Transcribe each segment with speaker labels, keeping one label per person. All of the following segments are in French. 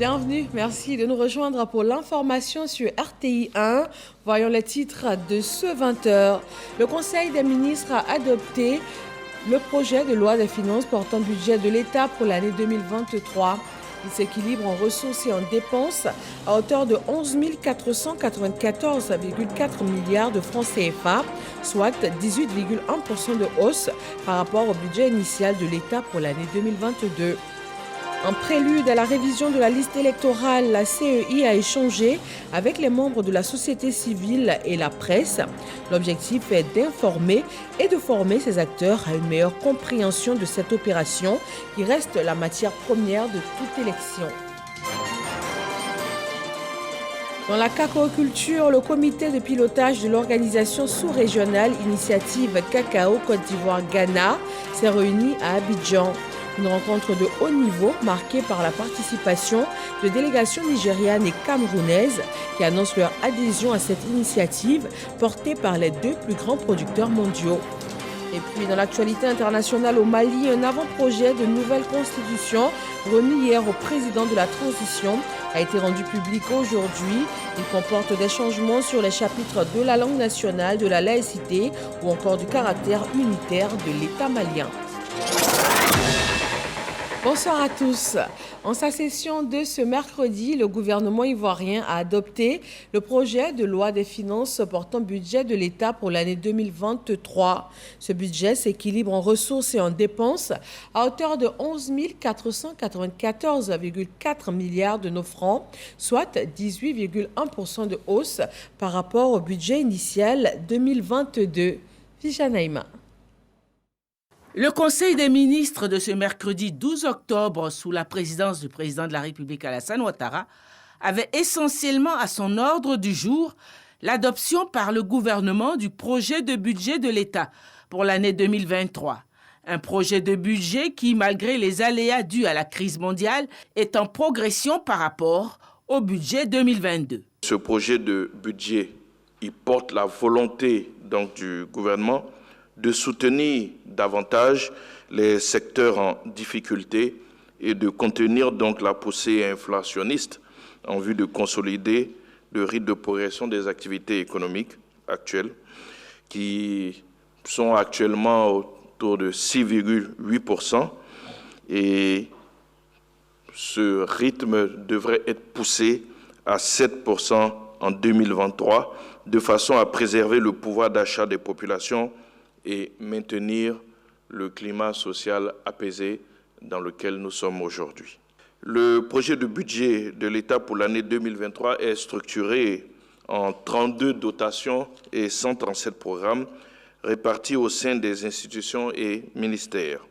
Speaker 1: Bienvenue, merci de nous rejoindre pour l'information sur RTI 1. Voyons les titres de ce 20h. Le Conseil des ministres a adopté le projet de loi des finances portant budget de l'État pour l'année 2023. Il s'équilibre en ressources et en dépenses à hauteur de 11 494,4 milliards de francs CFA, soit 18,1% de hausse par rapport au budget initial de l'État pour l'année 2022. En prélude à la révision de la liste électorale, la CEI a échangé avec les membres de la société civile et la presse. L'objectif est d'informer et de former ces acteurs à une meilleure compréhension de cette opération qui reste la matière première de toute élection. Dans la cacaoculture, le comité de pilotage de l'organisation sous-régionale Initiative Cacao Côte d'Ivoire-Ghana s'est réuni à Abidjan. Une rencontre de haut niveau marquée par la participation de délégations nigérianes et camerounaises qui annoncent leur adhésion à cette initiative portée par les deux plus grands producteurs mondiaux. Et puis dans l'actualité internationale au Mali, un avant-projet de nouvelle constitution remis hier au président de la transition a été rendu public aujourd'hui. Il comporte des changements sur les chapitres de la langue nationale, de la laïcité ou encore du caractère unitaire de l'État malien. Bonsoir à tous. En sa session de ce mercredi, le gouvernement ivoirien a adopté le projet de loi des finances portant budget de l'État pour l'année 2023. Ce budget s'équilibre en ressources et en dépenses à hauteur de 11 494,4 milliards de nos francs, soit 18,1% de hausse par rapport au budget initial 2022. Fijanaïma.
Speaker 2: Le Conseil des ministres de ce mercredi 12 octobre, sous la présidence du président de la République Alassane Ouattara, avait essentiellement à son ordre du jour l'adoption par le gouvernement du projet de budget de l'État pour l'année 2023. Un projet de budget qui, malgré les aléas dus à la crise mondiale, est en progression par rapport au budget 2022.
Speaker 3: Ce projet de budget, il porte la volonté du gouvernement de soutenir davantage les secteurs en difficulté et de contenir donc la poussée inflationniste en vue de consolider le rythme de progression des activités économiques actuelles qui sont actuellement autour de 6,8% et ce rythme devrait être poussé à 7% en 2023 de façon à préserver le pouvoir d'achat des populations et maintenir le climat social apaisé dans lequel nous sommes aujourd'hui. Le projet de budget de l'État pour l'année 2023 est structuré en 32 dotations et 137 programmes répartis au sein des institutions et ministères.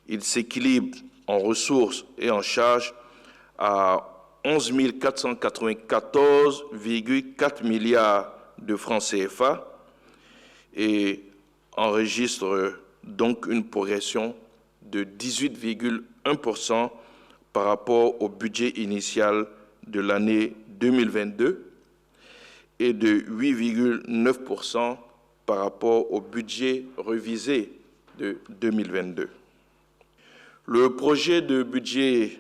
Speaker 3: Il s'équilibre en ressources et en charges à 11 494,4 milliards de francs CFA et enregistre donc une progression de 18,1% par rapport au budget initial de l'année 2022 et de 8,9% par rapport au budget révisé de 2022. Le projet de budget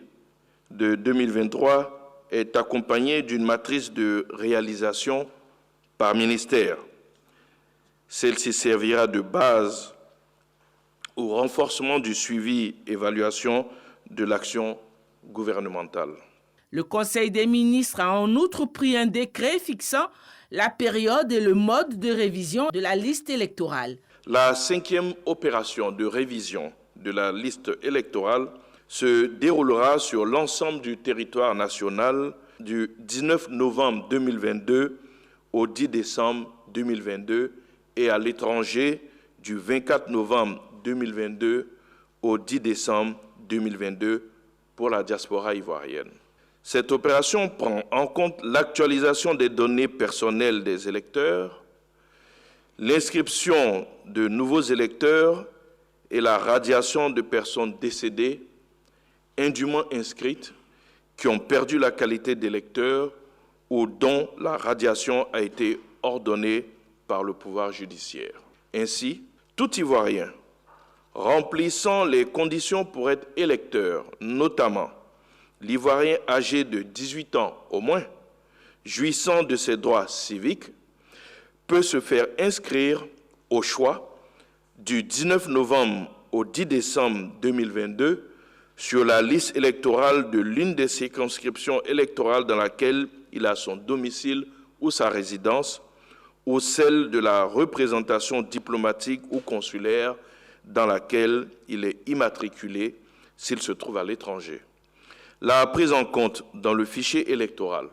Speaker 3: de 2023 est accompagné d'une matrice de réalisation par ministère. Celle-ci servira de base au renforcement du suivi-évaluation de l'action gouvernementale.
Speaker 2: Le Conseil des ministres a en outre pris un décret fixant la période et le mode de révision de la liste électorale.
Speaker 3: La 5e opération de révision de la liste électorale se déroulera sur l'ensemble du territoire national du 19 novembre 2022 au 10 décembre 2022 et à l'étranger du 24 novembre 2022 au 10 décembre 2022 pour la diaspora ivoirienne. Cette opération prend en compte l'actualisation des données personnelles des électeurs, l'inscription de nouveaux électeurs et la radiation de personnes décédées, indûment inscrites, qui ont perdu la qualité d'électeurs ou dont la radiation a été ordonnée par le pouvoir judiciaire. Ainsi, tout Ivoirien remplissant les conditions pour être électeur, notamment l'Ivoirien âgé de 18 ans au moins, jouissant de ses droits civiques, peut se faire inscrire au choix du 19 novembre au 10 décembre 2022 sur la liste électorale de l'une des circonscriptions électorales dans laquelle il a son domicile ou sa résidence, ou celle de la représentation diplomatique ou consulaire dans laquelle il est immatriculé s'il se trouve à l'étranger. La prise en compte dans le fichier électoral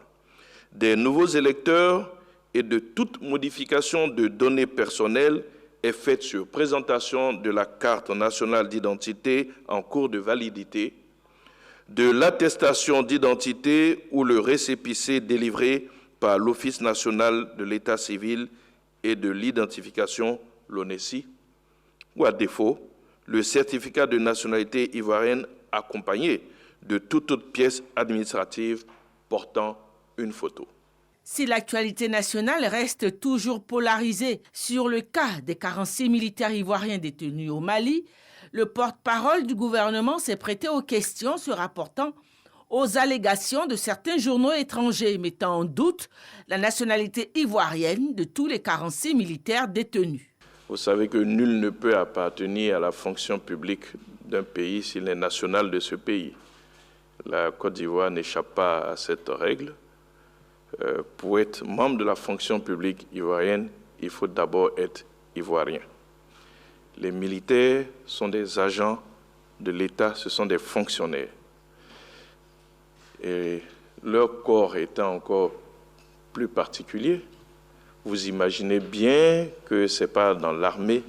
Speaker 3: des nouveaux électeurs et de toute modification de données personnelles est faite sur présentation de la carte nationale d'identité en cours de validité, de l'attestation d'identité ou le récépissé délivré par l'Office national de l'état civil et de l'identification, l'ONESI, ou à défaut, le certificat de nationalité ivoirienne accompagné de toute autre pièce administrative portant une photo.
Speaker 2: Si l'actualité nationale reste toujours polarisée sur le cas des 46 militaires ivoiriens détenus au Mali, le porte-parole du gouvernement s'est prêté aux questions se rapportant aux allégations de certains journaux étrangers mettant en doute la nationalité ivoirienne de tous les 46 militaires détenus.
Speaker 3: Vous savez que nul ne peut appartenir à la fonction publique d'un pays s'il est national de ce pays. La Côte d'Ivoire n'échappe pas à cette règle. Pour être membre de la fonction publique ivoirienne, il faut d'abord être ivoirien. Les militaires sont des agents de l'État, ce sont des fonctionnaires. Et leur corps étant encore plus particulier, vous imaginez bien que ce n'est pas dans l'armée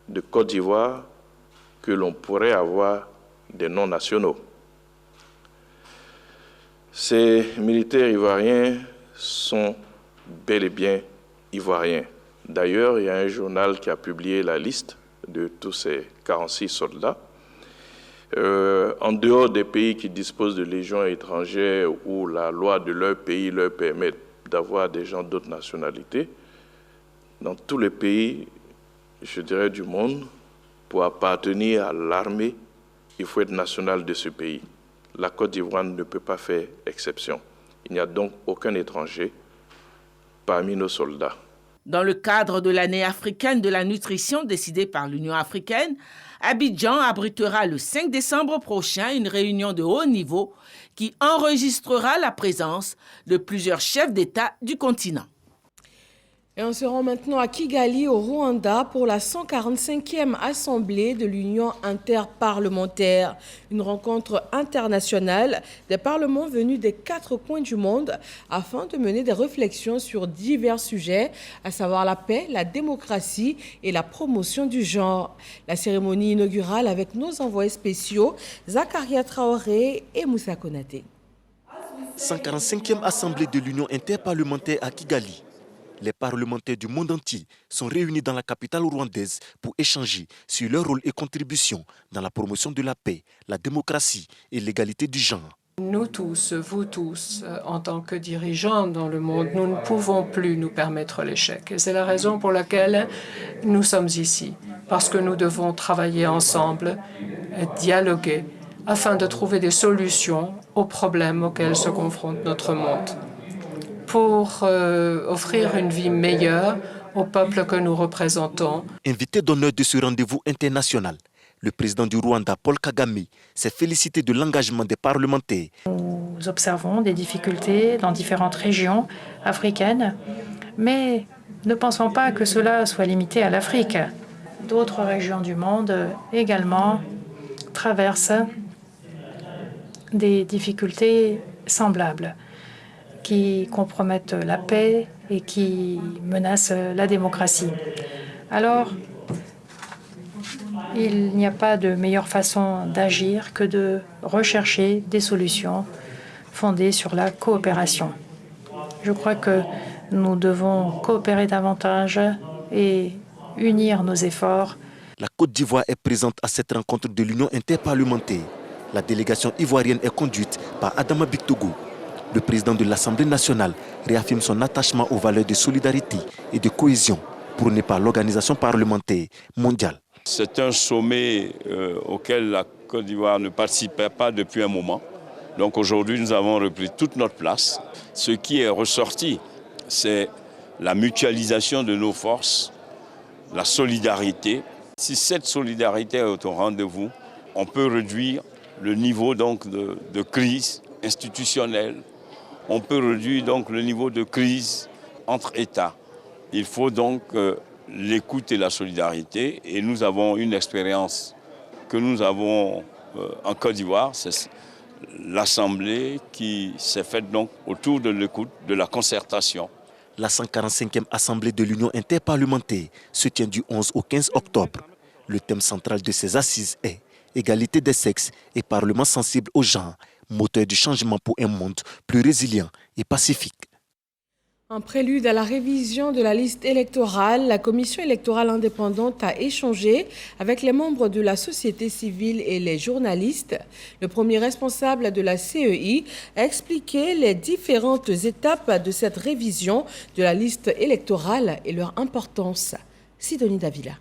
Speaker 3: de Côte d'Ivoire que l'on pourrait avoir des non-nationaux. Ces militaires ivoiriens sont bel et bien ivoiriens. D'ailleurs, il y a un journal qui a publié la liste de tous ces 46 soldats. En dehors des pays qui disposent de légions étrangères où la loi de leur pays leur permet d'avoir des gens d'autres nationalités, dans tous les pays, je dirais, du monde, pour appartenir à l'armée, il faut être national de ce pays. La Côte d'Ivoire ne peut pas faire exception. Il n'y a donc aucun étranger parmi nos soldats.
Speaker 2: Dans le cadre de l'année africaine de la nutrition décidée par l'Union africaine, Abidjan abritera le 5 décembre prochain une réunion de haut niveau qui enregistrera la présence de plusieurs chefs d'État du continent.
Speaker 1: Et on se rend maintenant à Kigali, au Rwanda, pour la 145e Assemblée de l'Union interparlementaire. Une rencontre internationale des parlements venus des 4 coins du monde afin de mener des réflexions sur divers sujets, à savoir la paix, la démocratie et la promotion du genre. La cérémonie inaugurale avec nos envoyés spéciaux, Zakaria Traoré et Moussa Konaté.
Speaker 4: 145e Assemblée de l'Union interparlementaire à Kigali. Les parlementaires du monde entier sont réunis dans la capitale rwandaise pour échanger sur leur rôle et contribution dans la promotion de la paix, la démocratie et l'égalité du genre.
Speaker 5: Nous tous, vous tous, en tant que dirigeants dans le monde, nous ne pouvons plus nous permettre l'échec. Et c'est la raison pour laquelle nous sommes ici, parce que nous devons travailler ensemble, dialoguer, afin de trouver des solutions aux problèmes auxquels se confronte notre monde, pour offrir une vie meilleure au peuple que nous représentons.
Speaker 4: Invité d'honneur de ce rendez-vous international, le président du Rwanda, Paul Kagame, s'est félicité de l'engagement des parlementaires.
Speaker 6: Nous observons des difficultés dans différentes régions africaines, mais ne pensons pas que cela soit limité à l'Afrique. D'autres régions du monde également traversent des difficultés semblables qui compromettent la paix et qui menacent la démocratie. Alors, il n'y a pas de meilleure façon d'agir que de rechercher des solutions fondées sur la coopération. Je crois que nous devons coopérer davantage et unir nos efforts.
Speaker 4: La Côte d'Ivoire est présente à cette rencontre de l'Union interparlementaire. La délégation ivoirienne est conduite par Adama Bictogo. Le président de l'Assemblée nationale réaffirme son attachement aux valeurs de solidarité et de cohésion prônées par l'organisation parlementaire mondiale.
Speaker 7: C'est un sommet auquel la Côte d'Ivoire ne participait pas depuis un moment. Donc aujourd'hui, nous avons repris toute notre place. Ce qui est ressorti, c'est la mutualisation de nos forces, la solidarité. Si cette solidarité est au rendez-vous, on peut réduire le niveau donc de crise institutionnelle. On peut réduire donc le niveau de crise entre États. Il faut donc l'écoute et la solidarité. Et nous avons une expérience que nous avons en Côte d'Ivoire, c'est l'Assemblée qui s'est faite donc autour de l'écoute, de la concertation.
Speaker 4: La 145e Assemblée de l'Union interparlementaire se tient du 11 au 15 octobre. Le thème central de ces assises est égalité des sexes et parlement sensible aux genres, moteur du changement pour un monde plus résilient et pacifique.
Speaker 1: En prélude à la révision de la liste électorale, la Commission électorale indépendante a échangé avec les membres de la société civile et les journalistes. Le premier responsable de la CEI a expliqué les différentes étapes de cette révision de la liste électorale et leur importance. Sidonie Davila.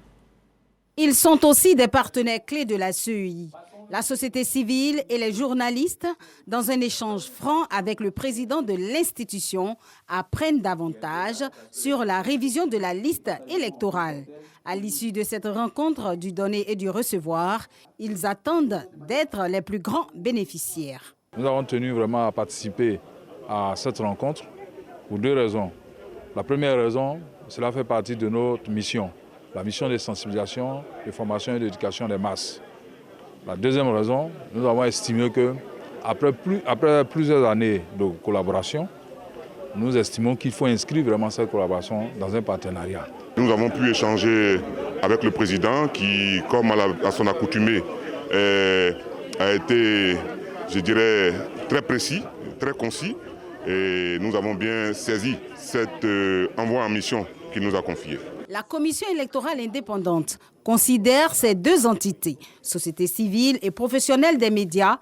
Speaker 8: Ils sont aussi des partenaires clés de la CEI. La société civile et les journalistes, dans un échange franc avec le président de l'institution, apprennent davantage sur la révision de la liste électorale. À l'issue de cette rencontre du donner et du recevoir, ils attendent d'être les plus grands bénéficiaires.
Speaker 9: Nous avons tenu vraiment à participer à cette rencontre pour deux raisons. La première raison, cela fait partie de notre mission, la mission de sensibilisation, de formation et d'éducation des masses. La deuxième raison, nous avons estimé qu'après plusieurs années de collaboration, nous estimons qu'il faut inscrire vraiment cette collaboration dans un partenariat.
Speaker 10: Nous avons pu échanger avec le président qui, comme à son accoutumée, a été, je dirais, très précis, très concis. Et nous avons bien saisi cet envoi en mission qu'il nous a confié.
Speaker 8: La Commission électorale indépendante considère ces deux entités, société civile et professionnels des médias,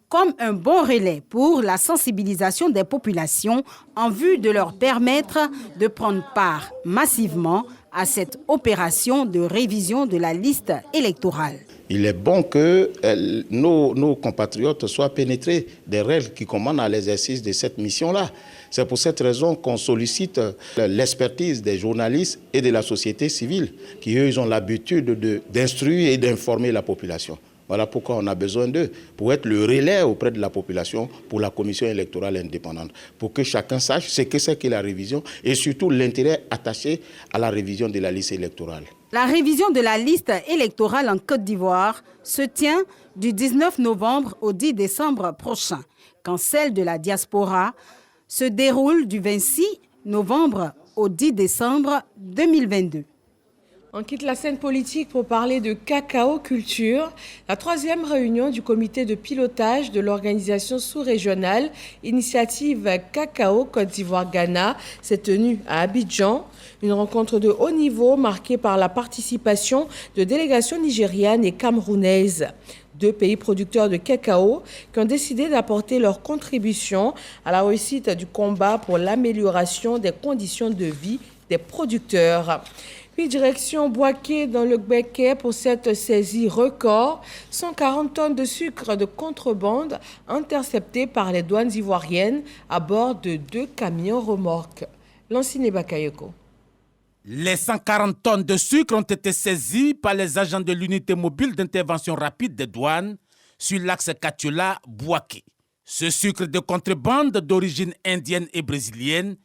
Speaker 8: comme un bon relais pour la sensibilisation des populations en vue de leur permettre de prendre part massivement à cette opération de révision de la liste électorale.
Speaker 11: Il est bon que nos compatriotes soient pénétrés des règles qui commandent à l'exercice de cette mission-là. C'est pour cette raison qu'on sollicite l'expertise des journalistes et de la société civile, qui eux, ils ont l'habitude d'instruire et d'informer la population. Voilà pourquoi on a besoin d'eux, pour être le relais auprès de la population pour la commission électorale indépendante, pour que chacun sache ce que c'est que la révision et surtout l'intérêt attaché à la révision de la liste électorale.
Speaker 8: La révision de la liste électorale en Côte d'Ivoire se tient du 19 novembre au 10 décembre prochain, quand celle de la diaspora se déroule du 26 novembre au 10 décembre 2022.
Speaker 1: On quitte la scène politique pour parler de cacao culture. La troisième réunion du comité de pilotage de l'organisation sous-régionale Initiative Cacao Côte d'Ivoire-Ghana s'est tenue à Abidjan. Une rencontre de haut niveau marquée par la participation de délégations nigérianes et camerounaises. Deux pays producteurs de cacao qui ont décidé d'apporter leur contribution à la réussite du combat pour l'amélioration des conditions de vie des producteurs. Puis direction Bouaké dans le Gbeke pour cette saisie record. 140 tonnes de sucre de contrebande interceptées par les douanes ivoiriennes à bord de 2 camions remorques. Lancine Bakayoko.
Speaker 2: Les 140 tonnes de sucre ont été saisies par les agents de l'unité mobile d'intervention rapide des douanes sur l'axe Katiola-Bouaké. Ce sucre de contrebande d'origine indienne et brésilienne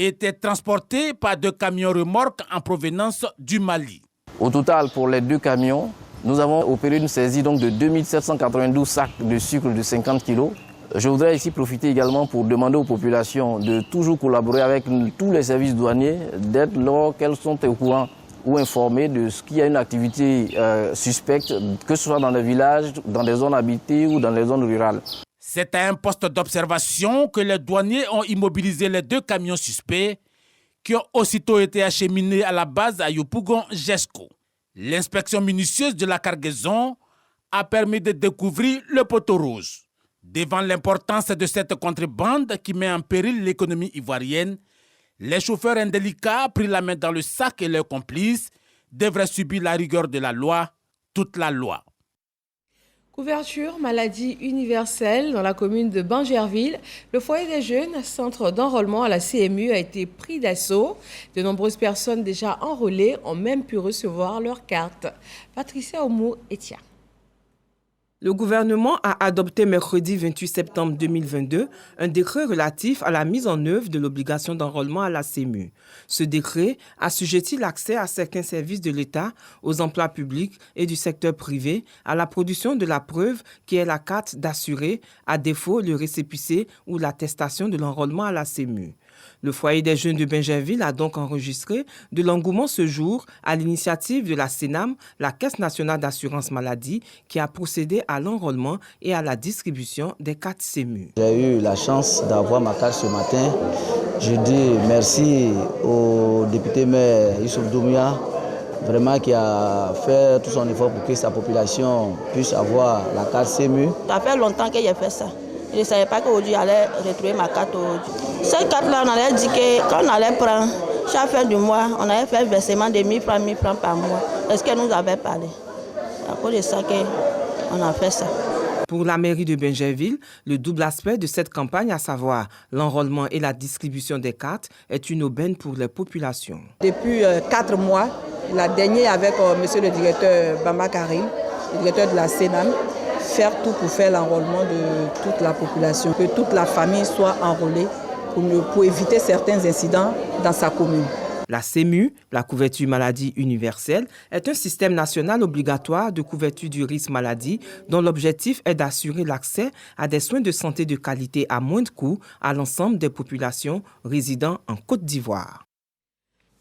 Speaker 2: était transporté par 2 camions remorques en provenance du Mali.
Speaker 12: Au total, pour les 2 camions, nous avons opéré une saisie donc de 2792 sacs de sucre de 50 kg. Je voudrais ici profiter également pour demander aux populations de toujours collaborer avec tous les services douaniers, d'être lorsqu'elles sont au courant ou informées de ce qu'il y a une activité suspecte, que ce soit dans les villages, dans des zones habitées ou dans les zones rurales.
Speaker 2: C'est à un poste d'observation que les douaniers ont immobilisé les 2 camions suspects qui ont aussitôt été acheminés à la base à Yopougon-Jesco. L'inspection minutieuse de la cargaison a permis de découvrir le poteau rose. Devant l'importance de cette contrebande qui met en péril l'économie ivoirienne, les chauffeurs indélicats pris la main dans le sac et leurs complices devraient subir la rigueur de la loi, toute la loi.
Speaker 1: Couverture maladie universelle dans la commune de Bangerville. Le foyer des jeunes, centre d'enrôlement à la CMU, a été pris d'assaut. De nombreuses personnes déjà enrôlées ont même pu recevoir leur carte. Patricia Oumou-Etia.
Speaker 13: Le gouvernement a adopté mercredi 28 septembre 2022 un décret relatif à la mise en œuvre de l'obligation d'enrôlement à la CMU. Ce décret assujettit l'accès à certains services de l'État, aux emplois publics et du secteur privé à la production de la preuve qui est la carte d'assuré, à défaut le récépissé ou l'attestation de l'enrôlement à la CMU. Le foyer des jeunes de Bangerville a donc enregistré de l'engouement ce jour à l'initiative de la CNAM, la Caisse nationale d'assurance maladie, qui a procédé à l'enrôlement et à la distribution des cartes CMU.
Speaker 14: J'ai eu la chance d'avoir ma carte ce matin. Je dis merci au député maire Youssouf Doumbia, vraiment qui a fait tout son effort pour que sa population puisse avoir la carte CMU.
Speaker 15: Ça fait longtemps que j'ai fait ça. Je ne savais pas qu'aujourd'hui j'allais retrouver ma carte aujourd'hui. Cette carte-là, on allait dire que quand on allait prendre, chaque fin du mois, on allait faire versement de 1000 francs par mois. Est-ce qu'elle nous avait parlé? C'est à cause de ça qu'on a fait ça.
Speaker 13: Pour la mairie de Bangerville, le double aspect de cette campagne, à savoir l'enrôlement et la distribution des cartes, est une aubaine pour les populations.
Speaker 16: Depuis 4 mois, la dernière avec monsieur le directeur Bamba Karim, le directeur de la CNAM, faire tout pour faire l'enrôlement de toute la population, que toute la famille soit enrôlée pour éviter certains incidents dans sa commune.
Speaker 13: La CMU, la couverture maladie universelle, est un système national obligatoire de couverture du risque maladie dont l'objectif est d'assurer l'accès à des soins de santé de qualité à moindre coût à l'ensemble des populations résidant en Côte d'Ivoire.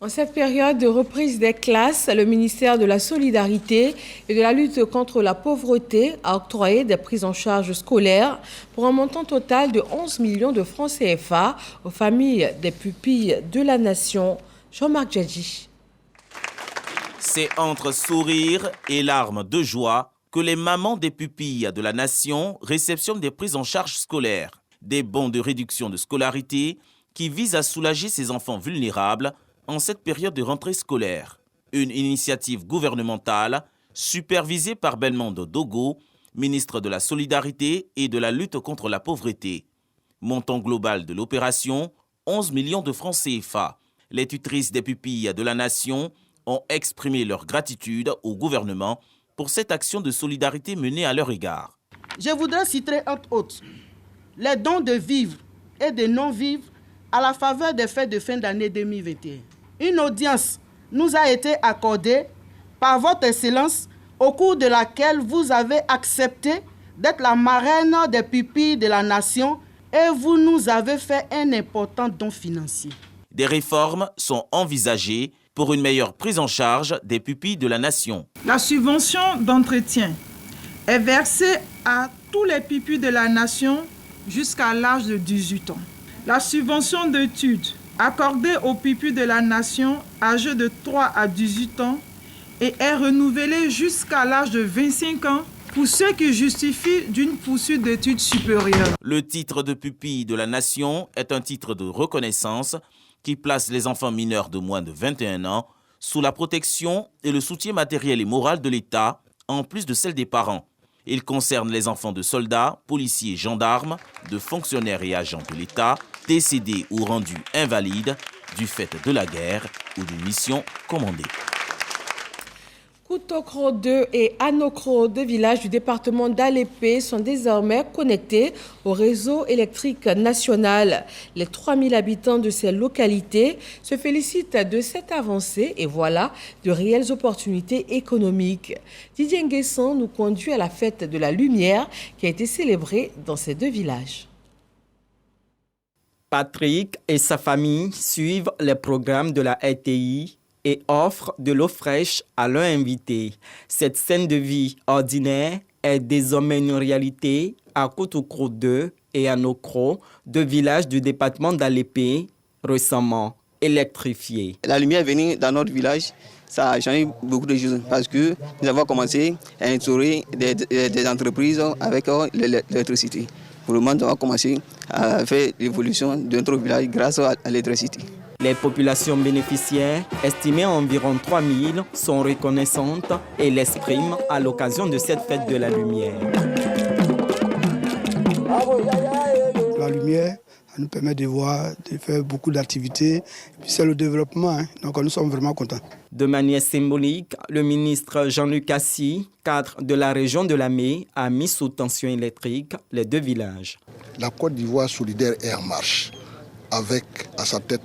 Speaker 1: En cette période de reprise des classes, le ministère de la Solidarité et de la lutte contre la pauvreté a octroyé des prises en charge scolaires pour un montant total de 11 millions de francs CFA aux familles des pupilles de la nation. Jean-Marc Djadji.
Speaker 17: C'est entre sourire et larmes de joie que les mamans des pupilles de la nation réceptionnent des prises en charge scolaires, des bons de réduction de scolarité qui visent à soulager ces enfants vulnérables en cette période de rentrée scolaire. Une initiative gouvernementale supervisée par Belmondo Dogo, ministre de la Solidarité et de la lutte contre la pauvreté. Montant global de l'opération, 11 millions de francs CFA. Les tutrices des pupilles de la nation ont exprimé leur gratitude au gouvernement pour cette action de solidarité menée à leur égard.
Speaker 18: Je voudrais citer entre autres les dons de vivres et de non-vivres à la faveur des fêtes de fin d'année 2021. Une audience nous a été accordée par votre Excellence au cours de laquelle vous avez accepté d'être la marraine des pupilles de la nation et vous nous avez fait un important don financier.
Speaker 17: Des réformes sont envisagées pour une meilleure prise en charge des pupilles de la nation.
Speaker 19: La subvention d'entretien est versée à tous les pupilles de la nation jusqu'à l'âge de 18 ans. La subvention d'études accordée aux pupilles de la nation âgés de 3 à 18 ans et est renouvelée jusqu'à l'âge de 25 ans pour ceux qui justifient d'une poursuite d'études supérieures.
Speaker 17: Le titre de pupille de la nation est un titre de reconnaissance qui place les enfants mineurs de moins de 21 ans sous la protection et le soutien matériel et moral de l'État, en plus de celle des parents. Il concerne les enfants de soldats, policiers, gendarmes, de fonctionnaires et agents de l'État, décédés ou rendus invalides du fait de la guerre ou d'une mission commandée.
Speaker 1: Koutokro 2 et Anokro, 2 villages du département d'Alépé, sont désormais connectés au réseau électrique national. Les 3000 habitants de ces localités se félicitent de cette avancée et voilà de réelles opportunités économiques. Didier Nguesson nous conduit à la fête de la lumière qui a été célébrée dans ces 2 villages.
Speaker 20: Patrick et sa famille suivent les programmes de la RTI et offrent de l'eau fraîche à leurs invités. Cette scène de vie ordinaire est désormais une réalité à Koutokro 2 et à Anokro, 2 villages du département d'Alépé, récemment électrifiés.
Speaker 21: La lumière est venue dans notre village, ça a changé beaucoup de choses parce que nous avons commencé à instaurer des entreprises avec l'électricité. Pour le moment, nous avons commencé à faire l'évolution de notre village grâce à l'électricité.
Speaker 20: Les populations bénéficiaires, estimées à environ 3000, sont reconnaissantes et l'expriment à l'occasion de cette fête de la lumière.
Speaker 3: lumière, ça nous permet de voir, de faire beaucoup d'activités. Puis c'est le développement, hein. Donc nous sommes vraiment contents.
Speaker 20: De manière symbolique, le ministre Jean-Luc Assis, cadre de la région de Lamé, a mis sous tension électrique les 2 villages.
Speaker 22: La Côte d'Ivoire solidaire est en marche, avec à sa tête,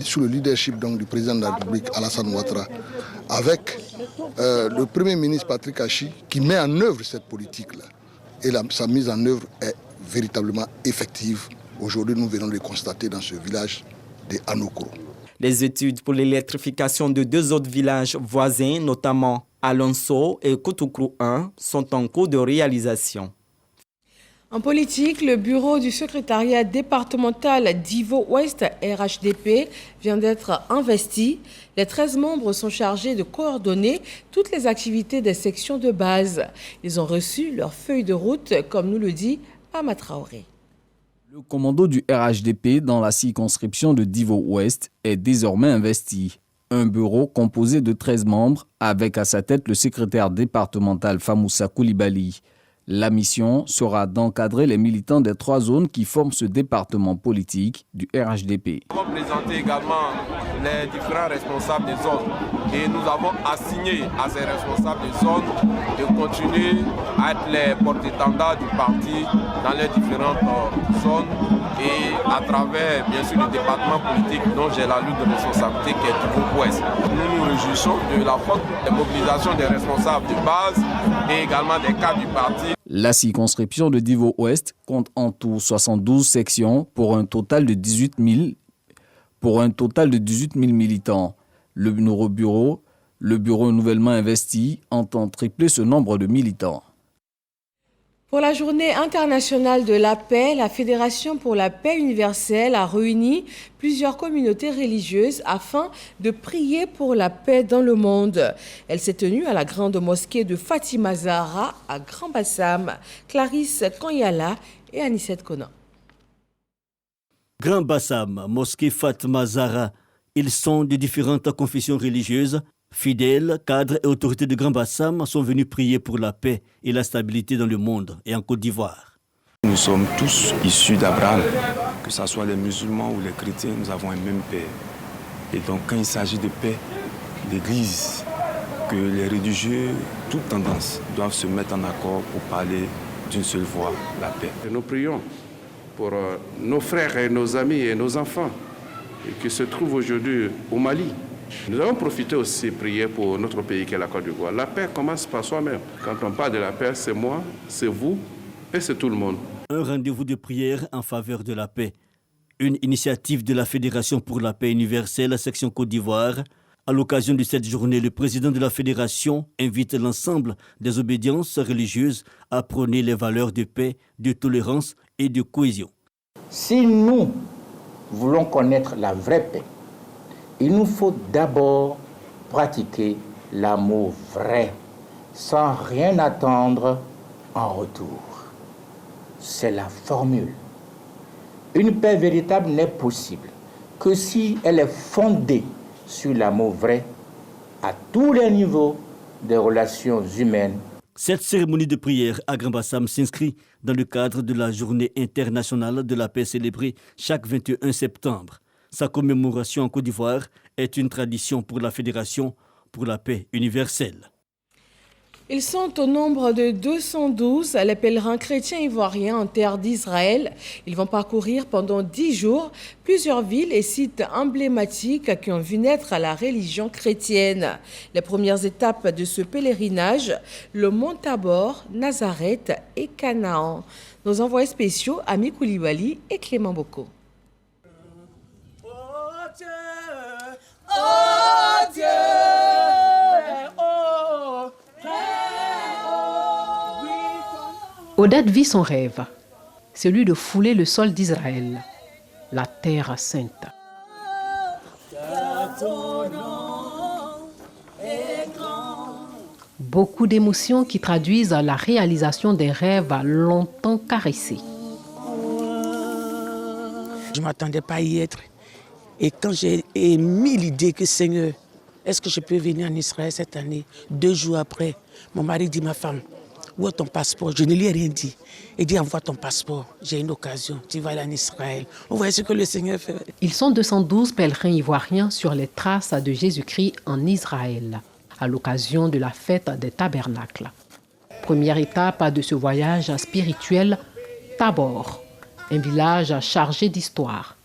Speaker 22: sous le leadership donc, du président de la République, Alassane Ouattara, avec le Premier ministre Patrick Achi, qui met en œuvre cette politique-là. Et sa mise en œuvre est véritablement effective. Aujourd'hui, nous venons de le constater dans ce village de Anokoro.
Speaker 20: Les études pour l'électrification de 2 autres villages voisins, notamment Alonso et Koutoukro 1, sont en cours de réalisation.
Speaker 1: En politique, le bureau du secrétariat départemental d'Ivo-Ouest RHDP vient d'être investi. Les 13 membres sont chargés de coordonner toutes les activités des sections de base. Ils ont reçu leur feuille de route, comme nous le dit Ahmad Traoré.
Speaker 23: Le commando du RHDP dans la circonscription de Divo-Ouest est désormais investi. Un bureau composé de 13 membres avec à sa tête le secrétaire départemental Famoussa Koulibaly. La mission sera d'encadrer les militants des 3 zones qui forment ce département politique du RHDP.
Speaker 24: Nous avons présenté également les différents responsables des zones et nous avons assigné à ces responsables des zones de continuer à être les porte-étendards du parti dans les différentes zones et à travers bien sûr le département politique dont j'ai la lutte de responsabilité qui est Divo-Ouest. Nous nous réjouissons de la forte mobilisation des responsables de base et également des cadres du parti.
Speaker 23: La circonscription de Divo-Ouest compte en tout 72 sections pour un total de 18 000 militants. Le nouveau bureau nouvellement investi, entend tripler ce nombre de militants.
Speaker 1: Pour la journée internationale de la paix, la Fédération pour la paix universelle a réuni plusieurs communautés religieuses afin de prier pour la paix dans le monde. Elle s'est tenue à la grande mosquée de Fatima Zahra à Grand Bassam. Clarisse Kanyala et Anissette Konan.
Speaker 25: Grand Bassam, mosquée Fatima Zahra, ils sont de différentes confessions religieuses. Fidèles, cadres et autorités de Grand Bassam sont venus prier pour la paix et la stabilité dans le monde et en Côte d'Ivoire.
Speaker 26: Nous sommes tous issus d'Abraham, que ce soit les musulmans ou les chrétiens, nous avons un même Père. Et donc quand il s'agit de paix, l'Église, que les religieux, toutes tendances, doivent se mettre en accord pour parler d'une seule voix, la paix.
Speaker 27: Et nous prions pour nos frères et nos amis et nos enfants qui se trouvent aujourd'hui au Mali. Nous avons profité aussi de prier pour notre pays qui est la Côte d'Ivoire. La paix commence par soi-même. Quand on parle de la paix, c'est moi, c'est vous et c'est tout le monde.
Speaker 25: Un rendez-vous de prière en faveur de la paix. Une initiative de la Fédération pour la paix universelle, section Côte d'Ivoire. À l'occasion de cette journée, le président de la Fédération invite l'ensemble des obédiences religieuses à prôner les valeurs de paix, de tolérance et de cohésion.
Speaker 28: Si nous voulons connaître la vraie paix, il nous faut d'abord pratiquer l'amour vrai, sans rien attendre en retour. C'est la formule. Une paix véritable n'est possible que si elle est fondée sur l'amour vrai à tous les niveaux des relations humaines.
Speaker 25: Cette cérémonie de prière à Grand Bassam s'inscrit dans le cadre de la Journée internationale de la paix célébrée chaque 21 septembre. Sa commémoration en Côte d'Ivoire est une tradition pour la Fédération pour la paix universelle.
Speaker 1: Ils sont au nombre de 212, les pèlerins chrétiens ivoiriens en terre d'Israël. Ils vont parcourir pendant 10 jours plusieurs villes et sites emblématiques qui ont vu naître la religion chrétienne. Les premières étapes de ce pèlerinage, le mont Tabor, Nazareth et Canaan. Nos envoyés spéciaux, Ami Koulibaly et Clément Boko.
Speaker 29: Oh Dieu,
Speaker 30: Odette vit son rêve, celui de fouler le sol d'Israël, la terre sainte. Beaucoup d'émotions qui traduisent la réalisation des rêves longtemps caressés.
Speaker 31: Je ne m'attendais pas à y être. Et quand j'ai émis l'idée que Seigneur, est-ce que je peux venir en Israël cette année? 2 jours après, mon mari dit, ma femme, où est ton passeport? Je ne lui ai rien dit. Il dit, envoie ton passeport, j'ai une occasion, tu vas aller en Israël. On voit ce que le Seigneur fait.
Speaker 30: Ils sont 212 pèlerins ivoiriens sur les traces de Jésus-Christ en Israël, à l'occasion de la fête des tabernacles. Première étape de ce voyage spirituel, Tabor, un village chargé d'histoire.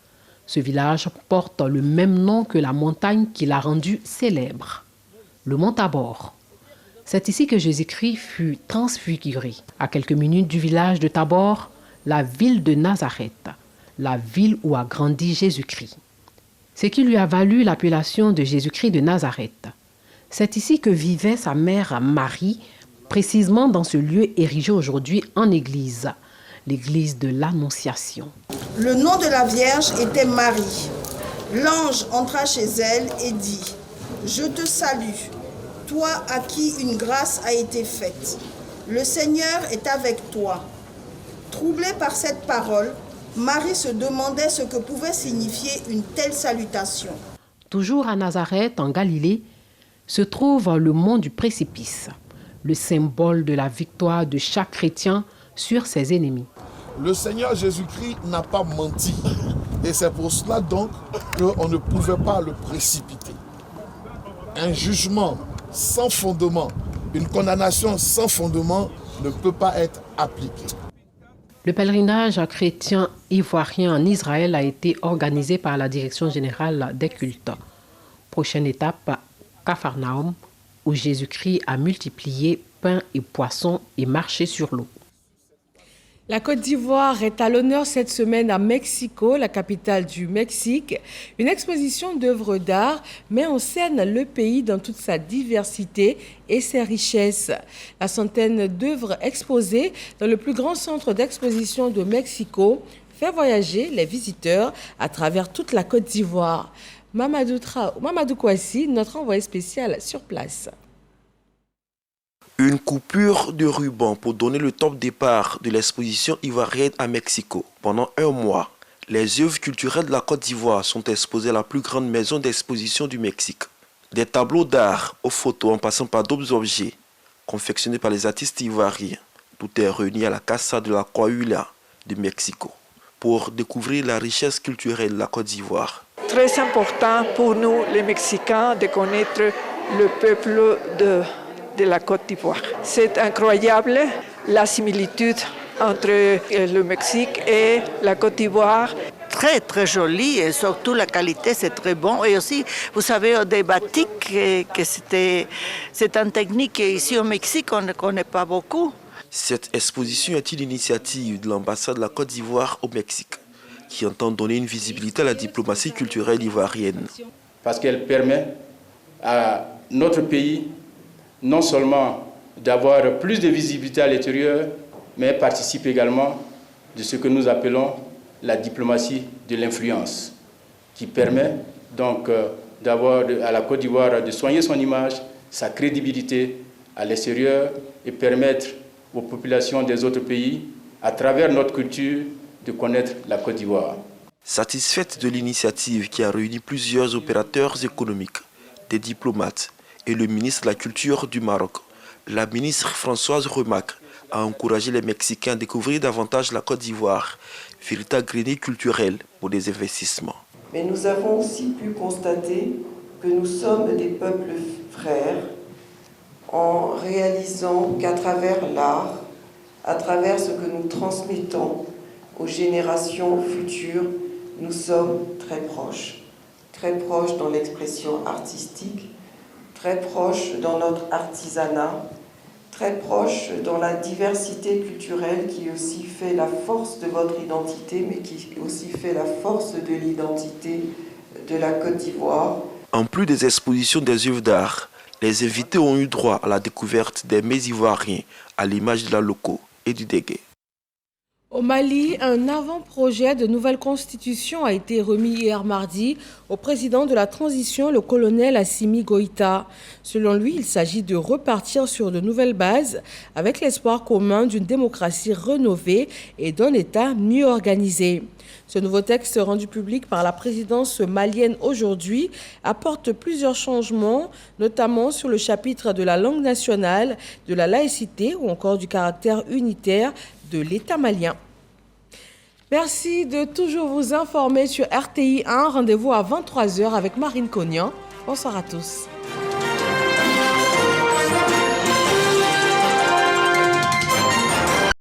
Speaker 30: Ce village porte le même nom que la montagne qui l'a rendu célèbre, le mont Tabor. C'est ici que Jésus-Christ fut transfiguré. À quelques minutes du village de Tabor, la ville de Nazareth, la ville où a grandi Jésus-Christ. Ce qui lui a valu l'appellation de Jésus-Christ de Nazareth. C'est ici que vivait sa mère Marie, précisément dans ce lieu érigé aujourd'hui en église, l'église de l'Annonciation.
Speaker 2: Le nom de la Vierge était Marie. L'ange entra chez elle et dit, « Je te salue, toi à qui une grâce a été faite. Le Seigneur est avec toi. » Troublée par cette parole, Marie se demandait ce que pouvait signifier une telle salutation.
Speaker 30: Toujours à Nazareth, en Galilée, se trouve le mont du précipice, le symbole de la victoire de chaque chrétien sur ses ennemis.
Speaker 4: Le Seigneur Jésus-Christ n'a pas menti. Et c'est pour cela donc qu'on ne pouvait pas le précipiter. Un jugement sans fondement, une condamnation sans fondement ne peut pas être appliquée.
Speaker 30: Le pèlerinage chrétien ivoirien en Israël a été organisé par la Direction générale des cultes. Prochaine étape, Capharnaüm, où Jésus-Christ a multiplié pain et poissons et marché sur l'eau.
Speaker 1: La Côte d'Ivoire est à l'honneur cette semaine à Mexico, la capitale du Mexique. Une exposition d'œuvres d'art met en scène le pays dans toute sa diversité et ses richesses. La centaine d'œuvres exposées dans le plus grand centre d'exposition de Mexico fait voyager les visiteurs à travers toute la Côte d'Ivoire. Mamadou Kouassi, notre envoyé spécial sur place.
Speaker 5: Une coupure de ruban pour donner le top départ de l'exposition ivoirienne à Mexico. Pendant un mois, les œuvres culturelles de la Côte d'Ivoire sont exposées à la plus grande maison d'exposition du Mexique. Des tableaux d'art aux photos en passant par d'autres objets, confectionnés par les artistes ivoiriens. Tout est réuni à la Casa de la Coahuila de Mexico pour découvrir la richesse culturelle de la Côte d'Ivoire.
Speaker 6: Très important pour nous, les Mexicains, de connaître le peuple de la Côte d'Ivoire. C'est incroyable la similitude entre le Mexique et la Côte d'Ivoire.
Speaker 7: Très très joli et surtout la qualité c'est très bon et aussi vous savez des batiks que c'est une technique ici au Mexique on ne connaît pas beaucoup.
Speaker 5: Cette exposition est une initiative de l'ambassade de la Côte d'Ivoire au Mexique qui entend donner une visibilité à la diplomatie culturelle ivoirienne.
Speaker 8: Parce qu'elle permet à notre pays non seulement d'avoir plus de visibilité à l'extérieur, mais participe également de ce que nous appelons la diplomatie de l'influence, qui permet donc d'avoir à la Côte d'Ivoire de soigner son image, sa crédibilité à l'extérieur et permettre aux populations des autres pays, à travers notre culture, de connaître la Côte d'Ivoire.
Speaker 5: Satisfaite de l'initiative qui a réuni plusieurs opérateurs économiques, des diplomates, et le ministre de la Culture du Maroc, la ministre Françoise Remac, a encouragé les Mexicains à découvrir davantage la Côte d'Ivoire, véritable grenier culturel pour des investissements.
Speaker 9: Mais nous avons aussi pu constater que nous sommes des peuples frères en réalisant qu'à travers l'art, à travers ce que nous transmettons aux générations futures, nous sommes très proches dans l'expression artistique, très proche dans notre artisanat, très proche dans la diversité culturelle qui aussi fait la force de votre identité, mais qui aussi fait la force de l'identité de la Côte d'Ivoire.
Speaker 5: En plus des expositions des œuvres d'art, les invités ont eu droit à la découverte des mets ivoiriens, à l'image de la loco et du dégué.
Speaker 1: Au Mali, un avant-projet de nouvelle constitution a été remis hier mardi au président de la transition, le colonel Assimi Goïta. Selon lui, il s'agit de repartir sur de nouvelles bases avec l'espoir commun d'une démocratie rénovée et d'un État mieux organisé. Ce nouveau texte rendu public par la présidence malienne aujourd'hui apporte plusieurs changements, notamment sur le chapitre de la langue nationale, de la laïcité ou encore du caractère unitaire de l'État malien. Merci de toujours vous informer sur RTI 1. Rendez-vous à 23h avec Marine Cognan. Bonsoir à tous.